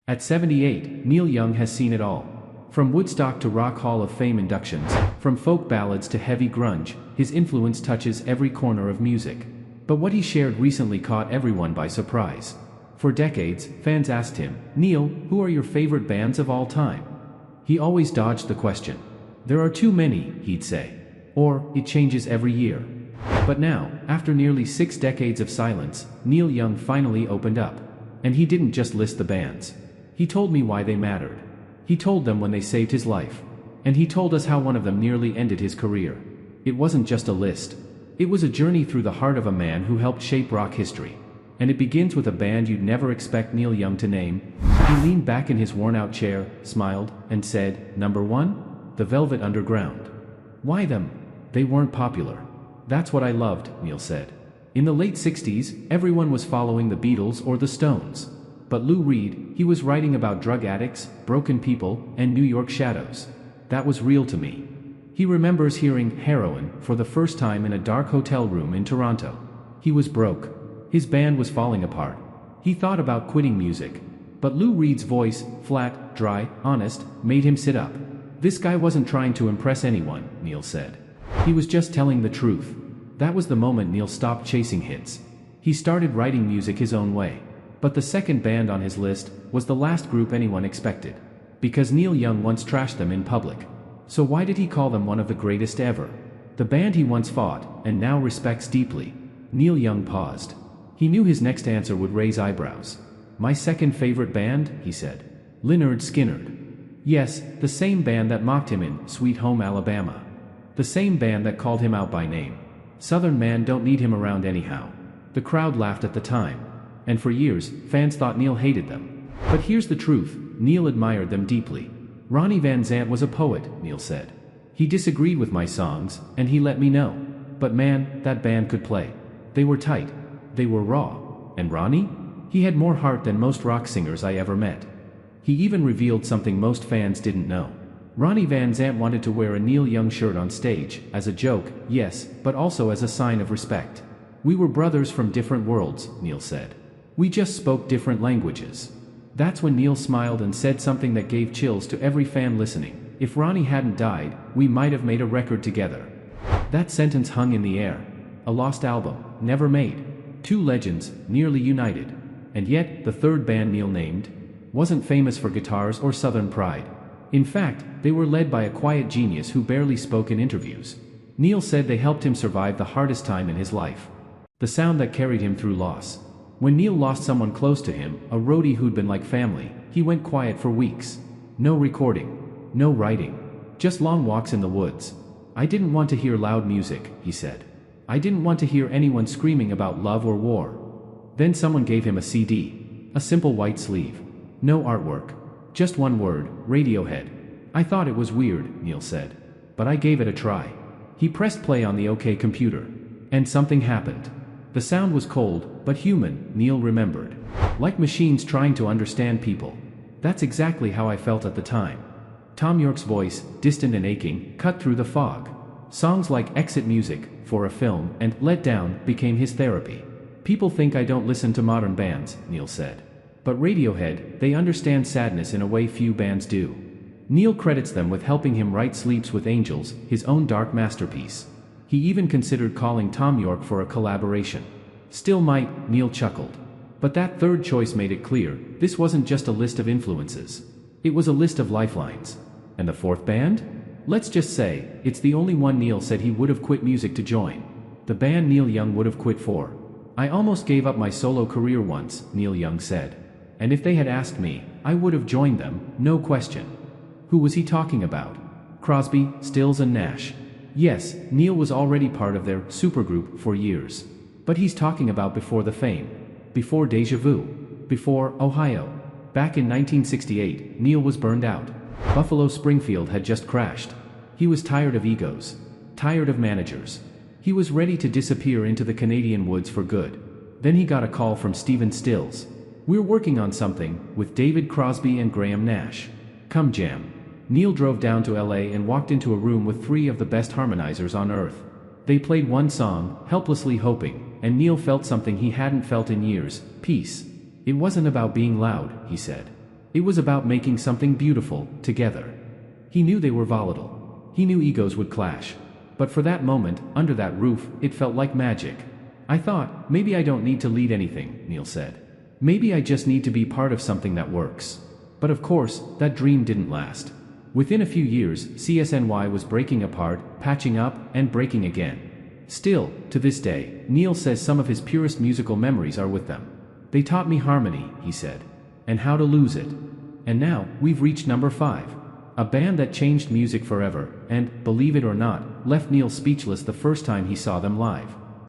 At 78, Neil Young has seen it all. From Woodstock to Rock Hall of Fame inductions, from folk ballads to heavy grunge, his influence touches every corner of music. But what he shared recently caught everyone by surprise. For decades, fans asked him, "Neil, who are your favorite bands of all time?" He always dodged the question. "There are too many," he'd say. Or, "It changes every year." But now, after nearly 6 decades of silence, Neil Young finally opened up. And he didn't just list the bands. He told me why they mattered. He told them when they saved his life. And he told us how one of them nearly ended his career. It wasn't just a list. It was a journey through the heart of a man who helped shape rock history. And it begins with a band you'd never expect Neil Young to name. He leaned back in his worn-out chair, smiled, and said, "Number 1? The Velvet Underground." Why them? They weren't popular. That's what I loved, Neil said. In the late 60s, everyone was following the Beatles or the Stones. But Lou Reed, he was writing about drug addicts, broken people, and New York shadows. That was real to me. He remembers hearing "Heroin" for the first time in a dark hotel room in Toronto. He was broke. His band was falling apart. He thought about quitting music. But Lou Reed's voice, flat, dry, honest, made him sit up. This guy wasn't trying to impress anyone, Neil said. He was just telling the truth. That was the moment Neil stopped chasing hits. He started writing music his own way. But the second band on his list was the last group anyone expected. Because Neil Young once trashed them in public. So why did he call them one of the greatest ever? The band he once fought, and now respects deeply. Neil Young paused. He knew his next answer would raise eyebrows. "My second favorite band," he said. "Lynyrd Skynyrd." Yes, the same band that mocked him in Sweet Home Alabama. The same band that called him out by name. Southern man don't need him around anyhow. The crowd laughed at the time. And for years, fans thought Neil hated them. But here's the truth, Neil admired them deeply. "Ronnie Van Zant was a poet," Neil said. "He disagreed with my songs, and he let me know. But man, that band could play. They were tight. They were raw. And Ronnie? He had more heart than most rock singers I ever met." He even revealed something most fans didn't know. Ronnie Van Zant wanted to wear a Neil Young shirt on stage, as a joke, yes, but also as a sign of respect. "We were brothers from different worlds," Neil said. "We just spoke different languages." That's when Neil smiled and said something that gave chills to every fan listening. "If Ronnie hadn't died, we might have made a record together." That sentence hung in the air. A lost album, never made. 2 legends, nearly united. And yet, the third band Neil named wasn't famous for guitars or Southern pride. In fact, they were led by a quiet genius who barely spoke in interviews. Neil said they helped him survive the hardest time in his life. The sound that carried him through loss. When Neil lost someone close to him, a roadie who'd been like family, he went quiet for weeks. No recording. No writing. Just long walks in the woods. "I didn't want to hear loud music," he said. "I didn't want to hear anyone screaming about love or war." Then someone gave him a CD. A simple white sleeve. No artwork. Just one word, Radiohead. "I thought it was weird," Neil said. "But I gave it a try." He pressed play on the OK computer. And something happened. The sound was cold, but human, Neil remembered. Like machines trying to understand people. "That's exactly how I felt at the time." Thom Yorke's voice, distant and aching, cut through the fog. Songs like Exit Music, For a Film, and Let Down became his therapy. "People think I don't listen to modern bands," Neil said. "But Radiohead, they understand sadness in a way few bands do." Neil credits them with helping him write Sleeps with Angels, his own dark masterpiece. He even considered calling Thom Yorke for a collaboration. "Still might," Neil chuckled. But that third choice made it clear, this wasn't just a list of influences. It was a list of lifelines. And the fourth band? Let's just say, it's the only one Neil said he would have quit music to join. The band Neil Young would have quit for. "I almost gave up my solo career once," Neil Young said. "And if they had asked me, I would have joined them, no question." Who was he talking about? Crosby, Stills and Nash. Yes, Neil was already part of their supergroup for years. But he's talking about before the fame. Before Deja Vu. Before Ohio. Back in 1968, Neil was burned out. Buffalo Springfield had just crashed. He was tired of egos. Tired of managers. He was ready to disappear into the Canadian woods for good. Then he got a call from Stephen Stills. "We're working on something, with David Crosby and Graham Nash. Come jam." Neil drove down to LA and walked into a room with 3 of the best harmonizers on earth. They played one song, Helplessly Hoping, and Neil felt something he hadn't felt in years, peace. "It wasn't about being loud," he said. It was about making something beautiful, together. He knew they were volatile. He knew egos would clash. But for that moment, under that roof, it felt like magic. I thought, maybe I don't need to lead anything, Neil said. Maybe I just need to be part of something that works. But of course, that dream didn't last. Within a few years, CSNY was breaking apart, patching up, and breaking again. Still, to this day, Neil says some of his purest musical memories are with them. They taught me harmony, he said. And how to lose it. And now, we've reached number 5. A band that changed music forever, and, believe it or not, left Neil speechless the first time he saw them live.